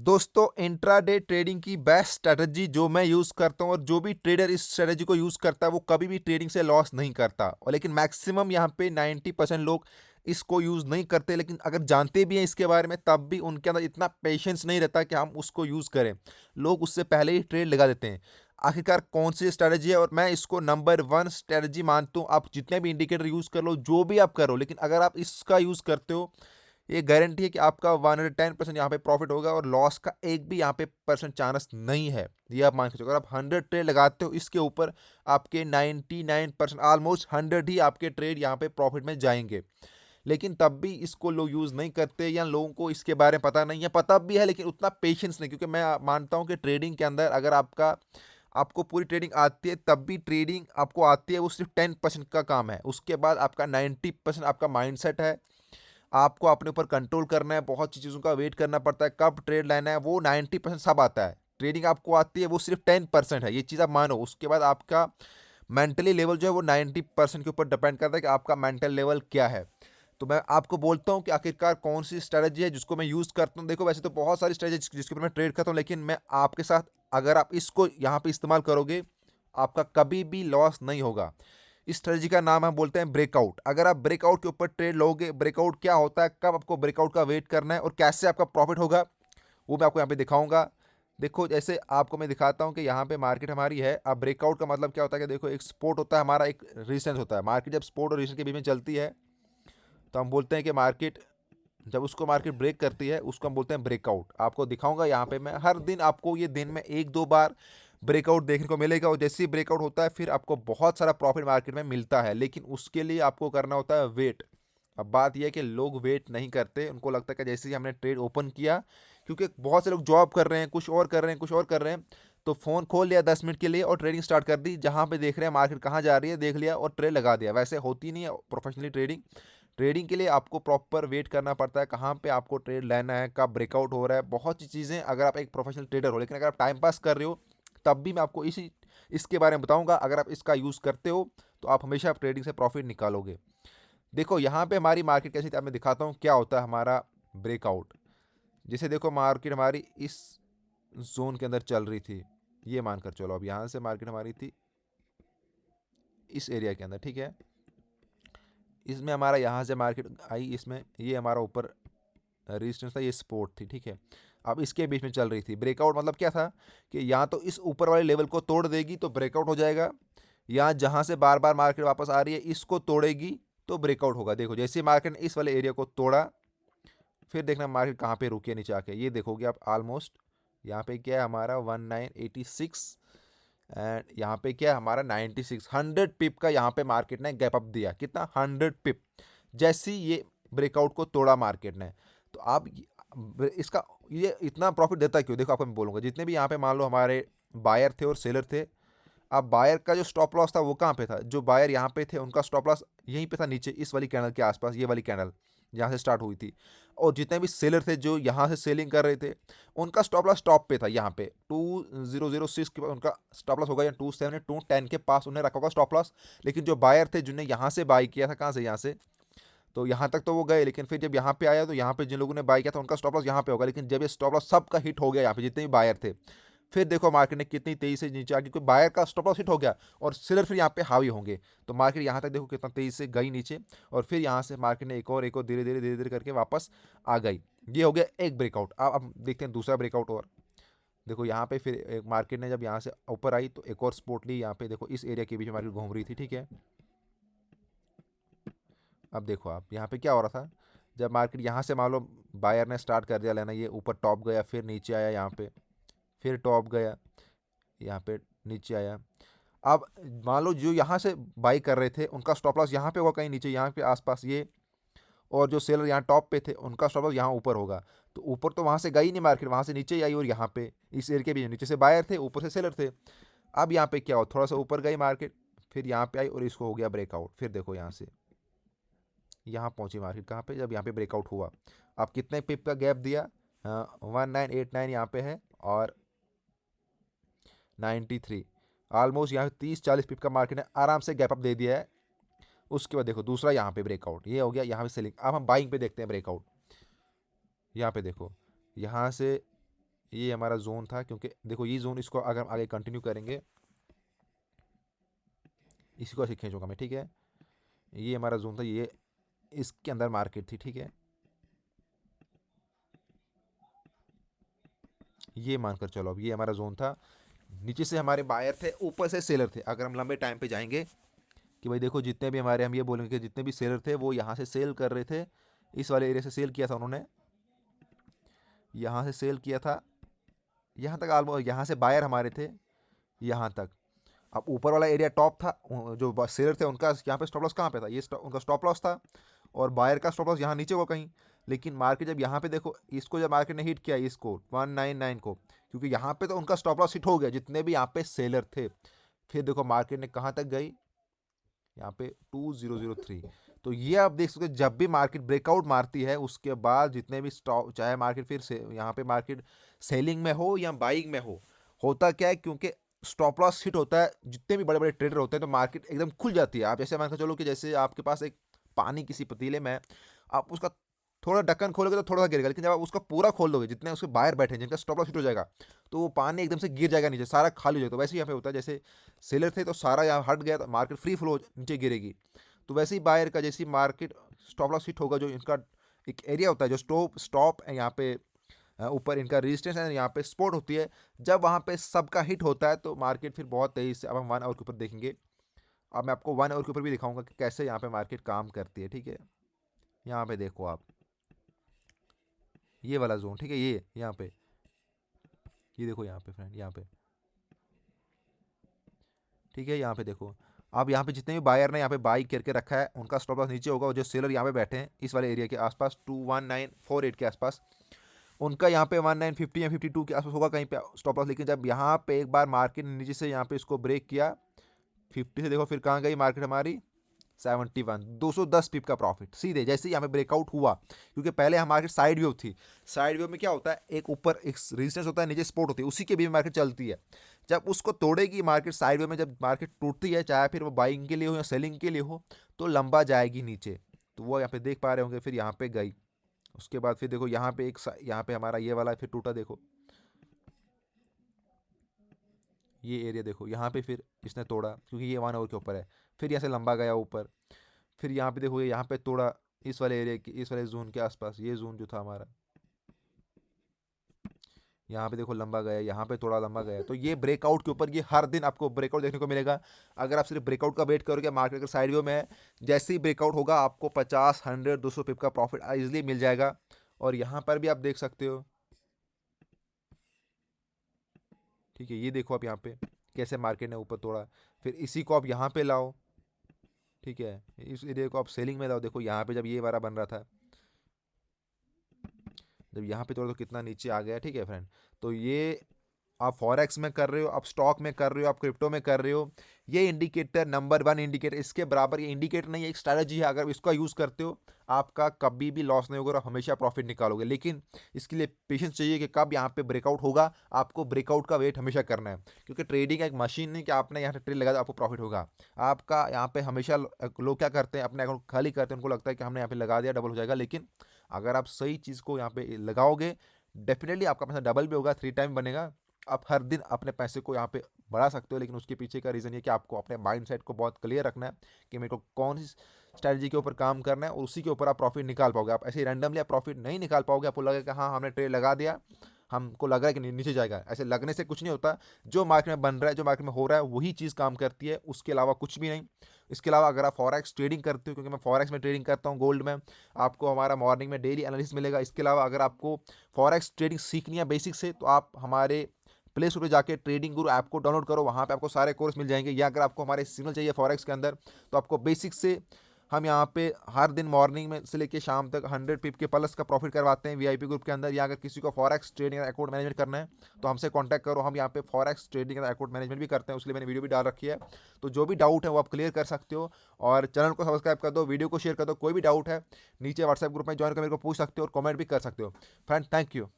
दोस्तों intraday trading की best strategy जो मैं यूज़ करता हूँ और जो भी ट्रेडर इस स्ट्रैटेजी को यूज़ करता है वो कभी भी ट्रेडिंग से लॉस नहीं करता। और लेकिन मैक्सिमम यहाँ पे 90% लोग इसको यूज़ नहीं करते, लेकिन अगर जानते भी हैं इसके बारे में तब भी उनके अंदर इतना पेशेंस नहीं रहता कि हम उसको यूज़ करें। लोग उससे पहले ही ट्रेड लगा देते हैं। आखिरकार कौन सी स्ट्रैटेजी है और मैं इसको नंबर वन स्ट्रैटेजी मानता हूँ। आप जितने भी इंडिकेटर यूज़ कर लो, जो भी आप करो, लेकिन अगर आप इसका यूज़ करते हो, ये गारंटी है कि आपका 110% यहाँ पे प्रॉफिट होगा और लॉस का एक भी यहाँ पे परसेंट चांस नहीं है। ये आप मान के चलो, अगर आप 100 ट्रेड लगाते हो इसके ऊपर, आपके 99% ऑलमोस्ट 100 ही आपके ट्रेड यहाँ पे प्रॉफिट में जाएंगे। लेकिन तब भी इसको लोग यूज़ नहीं करते या लोगों को इसके बारे में पता नहीं है, पता भी है लेकिन उतना पेशेंस नहीं, क्योंकि मैं मानता हूँ कि ट्रेडिंग के अंदर अगर आपको पूरी ट्रेडिंग आती है, तब भी ट्रेडिंग आपको आती है वो सिर्फ 10% का काम है। उसके बाद आपका 90% आपका माइंडसेट है। आपको अपने ऊपर कंट्रोल करना है, बहुत सी चीज़ों का वेट करना पड़ता है, कब ट्रेड लेना है, वो 90% सब आता है। ट्रेडिंग आपको आती है वो सिर्फ 10% है, ये चीज़ आप मानो। उसके बाद आपका मेंटली लेवल जो है वो 90% के ऊपर डिपेंड करता है कि आपका मेंटल लेवल क्या है। तो मैं आपको बोलता हूँ कि आखिरकार कौन सी स्ट्रैटेजी है जिसको मैं यूज़ करता हूँ। देखो, वैसे तो बहुत सारी स्ट्रैटेजी जिसके ऊपर मैं ट्रेड करता हूँ, लेकिन मैं आपके साथ, अगर आप इसको यहाँ पे इस्तेमाल करोगे, आपका कभी भी लॉस नहीं होगा। इस स्ट्रेटजी का नाम हम बोलते हैं ब्रेकआउट। अगर आप ब्रेकआउट के ऊपर ट्रेड लोगे, ब्रेकआउट क्या होता है, कब आपको ब्रेकआउट का वेट करना है और कैसे आपका प्रॉफिट होगा, वो मैं आपको यहाँ पे दिखाऊंगा। देखो, जैसे आपको मैं दिखाता हूँ कि यहाँ पे मार्केट हमारी है। अब ब्रेकआउट का मतलब क्या होता है कि देखो, एक सपोर्ट होता है हमारा, एक रेजिस्टेंस होता है। मार्केट जब सपोर्ट और रेजिस्टेंस के बीच में चलती है तो हम बोलते हैं कि मार्केट, जब उसको मार्केट ब्रेक करती है उसको हम बोलते हैं ब्रेकआउट। आपको दिखाऊंगा यहाँ पे मैं, हर दिन आपको ये दिन में एक दो बार ब्रेकआउट देखने को मिलेगा। और जैसे ही ब्रेकआउट होता है फिर आपको बहुत सारा प्रॉफिट मार्केट में मिलता है, लेकिन उसके लिए आपको करना होता है वेट। अब बात यह है कि लोग वेट नहीं करते, उनको लगता है कि जैसे ही हमने ट्रेड ओपन किया, क्योंकि बहुत से लोग जॉब कर रहे हैं, कुछ और कर रहे हैं, कुछ और कर रहे हैं, तो फ़ोन खोल लिया 10 मिनट के लिए और ट्रेडिंग स्टार्ट कर दी। जहाँ पे देख रहे हैं मार्केट कहाँ जा रही है, देख लिया और ट्रेड लगा दिया। वैसे होती नहीं है प्रोफेशनली ट्रेडिंग। ट्रेडिंग के लिए आपको प्रॉपर वेट करना पड़ता है, कहाँ पे आपको ट्रेड लेना है, कब ब्रेकआउट हो रहा है, बहुत सी चीज़ें। अगर आप एक प्रोफेशनल ट्रेडर हो, लेकिन अगर आप टाइम पास कर रहे हो, तब भी मैं आपको इसके बारे में बताऊंगा। अगर आप इसका यूज़ करते हो तो आप हमेशा ट्रेडिंग से प्रॉफिट निकालोगे। देखो यहाँ पे हमारी मार्केट कैसी थी, अब मैं दिखाता हूँ क्या होता है हमारा ब्रेकआउट। जैसे देखो, मार्केट हमारी इस जोन के अंदर चल रही थी, ये मानकर चलो। अब यहाँ से मार्केट हमारी थी इस एरिया के अंदर, ठीक है। इसमें हमारा यहाँ से मार्केट आई, इसमें ये हमारा ऊपर रेजिस्टेंस था, ये सपोर्ट थी, ठीक है। अब इसके बीच में चल रही थी। ब्रेकआउट मतलब क्या था कि यहाँ तो इस ऊपर वाले लेवल को तोड़ देगी तो ब्रेकआउट हो जाएगा, यहाँ जहाँ से बार बार मार्केट वापस आ रही है इसको तोड़ेगी तो ब्रेकआउट होगा। देखो, जैसे मार्केट ने इस वाले एरिया को तोड़ा, फिर देखना मार्केट कहाँ पे रुकी है नीचे आके, ये देखोगे आप। ऑलमोस्ट यहाँ पे क्या है हमारा 1986, एंड यहाँ पे क्या है हमारा 96। 100 पिप का यहाँ पे मार्केट ने गैप अप दिया। कितना? 100 पिप। जैसे ही ये ब्रेकआउट को तोड़ा मार्केट ने, तो आप इसका ये इतना प्रॉफिट देता क्यों? देखो, आपको मैं बोलूँगा। जितने भी यहाँ पे मान लो हमारे बायर थे और सेलर थे, अब बायर का जो स्टॉप लॉस था वो कहाँ पे था? जो बायर यहाँ पे थे उनका स्टॉप लॉस यहीं पे था, नीचे इस वाली कैंडल के आसपास, ये वाली कैंडल जहाँ से स्टार्ट हुई थी। और जितने भी सेलर थे जो यहाँ से सेलिंग कर रहे थे, उनका स्टॉप लॉस टॉप पे था, यहाँ पे 2006 के पास उनका स्टॉप लॉस होगा, या 27 210 के पास उन्हें रखा होगा स्टॉप लॉस। लेकिन जो बायर थे जिन्हें यहाँ से बाई किया था, कहाँ से? यहाँ से, तो यहाँ तक तो वो गए, लेकिन फिर जब यहाँ पे आया तो यहाँ पे जिन लोगों ने बाई किया था उनका स्टॉप लॉस यहाँ पे होगा। लेकिन जब ये स्टॉप लॉस सबका हिट हो गया यहाँ पे, जितने भी बायर थे, फिर देखो मार्केट ने कितनी तेजी से नीचे आ गई, क्योंकि बायर का स्टॉप लॉस हिट हो गया और सेलर फिर यहाँ पे हावी होंगे। तो मार्केट यहाँ तक देखो कितना तेजी से गई नीचे, और फिर यहाँ से मार्केट ने एक और धीरे धीरे करके वापस आ गई। ये हो गया एक ब्रेकआउट। अब देखते हैं दूसरा ब्रेकआउट। और देखो यहाँ पे फिर एक मार्केट ने जब यहाँ से ऊपर आई तो एक और सपोर्ट ली। यहाँ पे देखो इस एरिया के बीच में मार्केट घूम रही थी, ठीक है। अब देखो आप यहाँ पे क्या हो रहा था, जब मार्केट यहाँ से मान लो बायर ने स्टार्ट कर दिया लेना, ये ऊपर टॉप गया, फिर नीचे आया, यहाँ पे फिर टॉप गया, यहाँ पे नीचे आया। अब मान लो जो यहाँ से बाई कर रहे थे उनका स्टॉप लॉस यहाँ पे होगा कहीं नीचे, यहाँ पे आसपास ये। और जो सेलर यहाँ टॉप पे थे उनका स्टॉप लॉस यहाँ ऊपर होगा। तो ऊपर तो वहाँ से गई नहीं मार्केट, वहाँ से नीचे ही आई, और यहाँ पे इस एरिया के भी नीचे से बायर थे, ऊपर से सेलर थे। अब यहाँ पे क्या हो, थोड़ा सा ऊपर गई मार्केट, फिर यहाँ पे आई और इसको हो गया ब्रेकआउट। फिर देखो यहाँ से यहाँ पहुंची मार्केट कहाँ पे, जब यहाँ पे ब्रेकआउट हुआ। अब कितने पिप का गैप दिया? 1989 यहाँ पे है, और 93। ऑलमोस्ट यहाँ 30-40 पिप का मार्केट ने आराम से गैप अप दे दिया है। उसके बाद देखो दूसरा यहाँ पे ब्रेकआउट, ये हो गया यहाँ पे सेलिंग। अब हम बाइंग पे देखते हैं ब्रेकआउट। यहाँ पे देखो, यहाँ से ये हमारा जोन था, क्योंकि देखो ये जोन, इसको अगर आगे कंटिन्यू करेंगे, इसी को ऐसे खींचूंगा मैं, ठीक है। ये हमारा जोन था, ये इसके अंदर मार्केट थी, ठीक है। ये मानकर चलो, अब ये हमारा जोन था, नीचे से हमारे बायर थे, ऊपर से सेलर थे। अगर हम लंबे टाइम पे जाएंगे कि भाई देखो जितने भी हमारे, हम ये बोलेंगे कि जितने भी सेलर थे वो यहाँ से सेल कर रहे थे, इस वाले एरिया से सेल किया था उन्होंने, यहाँ से सेल किया था, यहाँ तक ऑलमोस्ट, यहाँ से बायर हमारे थे यहाँ तक। अब ऊपर वाला एरिया टॉप था, जो सेलर थे उनका यहाँ पे स्टॉप लॉस कहाँ पे था, ये उनका स्टॉप लॉस था, और बायर का स्टॉप लॉस यहाँ नीचे को कहीं। लेकिन मार्केट जब यहाँ पे देखो, इसको जब मार्केट ने हिट किया, इसको 199 को, क्योंकि यहाँ पे तो उनका स्टॉप लॉस हिट हो गया जितने भी यहाँ पे सेलर थे। फिर देखो मार्केट ने कहाँ तक गई, यहाँ पे 2003। तो ये आप देख सकते हो, जब भी मार्केट ब्रेकआउट मारती है उसके बाद जितने भी स्टॉक, चाहे मार्केट फिर से यहाँ पे मार्केट सेलिंग में हो या बाइंग में हो, होता क्या है, क्योंकि स्टॉप लॉस हिट होता है, जितने भी बड़े बड़े ट्रेडर होते हैं, तो मार्केट एकदम खुल जाती है। आप जैसे मान के चलो कि जैसे आपके पास एक पानी किसी पतीले में, आप उसका थोड़ा ढक्कन खोलोगे तो थोड़ा सा गिरेगा, लेकिन जब आप उसका पूरा खोल दोगे, जितने उसके बाहर बैठे हैं जिनका स्टॉप लॉस हिट हो जाएगा, तो वो पानी एकदम से गिर जाएगा नीचे, सारा खाली हो जाएगा। तो वैसे ही यहाँ पे होता है, जैसे सेलर थे तो सारा यहाँ हट गया, तो मार्केट फ्री फ्लो नीचे गिरेगी। तो वैसे ही बायर का जैसी मार्केट स्टॉप लॉस हिट होगा, जो इनका एक एरिया होता है, जो स्टॉप है यहाँ पे, ऊपर इनका रेजिस्टेंस है, यहाँ पे सपोर्ट होती है, जब वहाँ पे सबका हिट होता है तो मार्केट फिर बहुत तेजी से, अब हम 1 आवर के ऊपर देखेंगे। अब मैं आपको 1 आवर के ऊपर भी दिखाऊंगा कि कैसे यहाँ पे मार्केट काम करती है, ठीक है। यहाँ पे देखो आप, ये वाला जोन, ठीक है, ये यहाँ पे, ये देखो यहाँ पे फ्रेंड, यहाँ पे, ठीक है। यहाँ पे देखो, अब यहाँ पे जितने भी बायर ने यहाँ पे बाई करके रखा है, उनका स्टॉप लॉस नीचे होगा, और जो सेलर यहाँ पे बैठे हैं इस वाले एरिया के आसपास 21948 के आसपास, उनका यहाँ पे 1950 या 52 के आसपास होगा कहीं पे स्टॉप लॉस। लेकिन जब यहाँ पे एक बार मार्केट ने नीचे से यहाँ पे इसको ब्रेक किया 50 से, देखो फिर कहाँ गई मार्केट हमारी, 71, 210 पिप का प्रॉफिट सीधे, जैसे ही यहाँ पे ब्रेकआउट हुआ। क्योंकि पहले हमारी मार्केट साइड वेव थी, साइड वेव में क्या होता है, एक ऊपर एक रेजिस्टेंस होता है, नीचे सपोर्ट होती है, उसी के बीच में मार्केट चलती है। जब उसको तोड़ेगी मार्केट साइड वेव में, जब मार्केट टूटती है, चाहे फिर वो बाइंग के लिए हो या सेलिंग के लिए हो, तो लंबा जाएगी नीचे। तो वो यहाँ पे देख पा रहे होंगे, फिर यहाँ पे गई, उसके बाद फिर देखो यहाँ पे यहाँ पे हमारा ये वाला फिर टूटा, देखो ये एरिया देखो, यहाँ पे फिर इसने तोड़ा, क्योंकि ये 1 आवर के ऊपर है, फिर यहाँ से लंबा गया ऊपर, फिर यहाँ पे देखो, ये यहाँ पे तोड़ा, इस वाले एरिया की, इस वाले जोन के आसपास, ये जोन जो था हमारा, यहाँ पे देखो लंबा गया, यहाँ पे थोड़ा लंबा गया। तो ये ब्रेकआउट के ऊपर, ये हर दिन आपको ब्रेकआउट देखने को मिलेगा। अगर आप सिर्फ ब्रेकआउट का वेट करोगे, मार्केट अगर साइड व्यू में है, जैसे ही ब्रेकआउट होगा आपको 50, 100, 200 पिप का प्रॉफिट इजिली मिल जाएगा। और यहाँ पर भी आप देख सकते हो, ठीक है, ये देखो आप यहाँ पे कैसे मार्केट ने ऊपर तोड़ा, फिर इसी को आप यहाँ पे लाओ, ठीक है, इस एरिया को आप सेलिंग में लाओ, देखो यहाँ पे जब ये वाला बन रहा था, जब यहाँ पे तोड़ा तो कितना नीचे आ गया, ठीक है फ्रेंड। तो ये आप फॉरेक्स में कर रहे हो, आप स्टॉक में कर रहे हो, आप क्रिप्टो में कर रहे हो, ये इंडिकेटर नंबर 1 इंडिकेटर, इसके बराबर ये इंडिकेटर नहीं है, एक स्ट्रैटेजी है। अगर इसका यूज़ करते हो, आपका कभी भी लॉस नहीं होगा और आप हमेशा प्रॉफिट निकालोगे। लेकिन इसके लिए पेशेंस चाहिए कि कब यहाँ पे ब्रेकआउट होगा, आपको ब्रेकआउट का वेट हमेशा करना है। क्योंकि ट्रेडिंग एक मशीन नहीं कि आपने यहाँ से ट्रेड लगा तो आपको प्रॉफिट होगा। आपका यहाँ पे हमेशा लोग क्या करते हैं, अपने अकाउंट खाली करते हैं, उनको लगता है कि हमने यहाँ पे लगा दिया डबल हो जाएगा। लेकिन अगर आप सही चीज़ को यहाँ पे लगाओगे, डेफिनेटली आपका पैसा डबल भी होगा, 3 टाइम बनेगा। आप हर दिन अपने पैसे को यहाँ पे बढ़ा सकते हो। लेकिन उसके पीछे का रीज़न ये कि आपको अपने माइंड सेट को बहुत क्लियर रखना है कि मेरे को कौन सी स्ट्रैटेजी के ऊपर काम करना है, और उसी के ऊपर आप प्रॉफिट निकाल पाओगे। आप ऐसे रैंडमली आप प्रॉफिट नहीं निकाल पाओगे। आपको लगेगा कि हाँ हमने ट्रेड लगा दिया, हमको लग रहा है कि नीचे जाएगा, ऐसे लगने से कुछ नहीं होता। जो मार्केट में बन रहा है, जो मार्केट में हो रहा है, वही चीज़ काम करती है, उसके अलावा कुछ भी नहीं। इसके अलावा अगर आप फॉरेक्स ट्रेडिंग करते हो, क्योंकि मैं फॉरेक्स में ट्रेडिंग करता हूँ गोल्ड में, आपको हमारा मॉर्निंग में डेली एनालिसिस मिलेगा। इसके अलावा अगर आपको फॉरेक्स ट्रेडिंग सीखनी है बेसिक से, तो आप हमारे प्ले स्टोर पर जाके ट्रेडिंग गुरु ऐप को डाउनलोड करो, वहाँ पे आपको सारे कोर्स मिल जाएंगे। या अगर आपको हमारे सिग्नल चाहिए फॉरेक्स के अंदर, तो आपको बेसिक से हम यहाँ पे हर दिन मॉर्निंग में से लेके शाम तक 100 पिप के प्लस का प्रॉफिट करवाते हैं वीआईपी ग्रुप के अंदर। या अगर किसी को फॉरेक्स ट्रेडिंग अकाउंट मैनेजमेंट करना है तो हमसे कांटेक्ट करो, हम यहाँ पे फॉरेक्स ट्रेडिंग अकाउंट मैनेजमेंट भी करते हैं, उसके लिए मैंने वीडियो भी डाल रखी है। तो जो भी डाउट है वो आप क्लियर कर सकते हो। और चैनल को सब्सक्राइब कर दो, वीडियो को शेयर कर दो। कोई भी डाउट है नीचे व्हाट्सएप ग्रुप में ज्वाइन कर मेरे को पूछ सकते हो और कमेंट भी कर सकते हो। Friend thank you.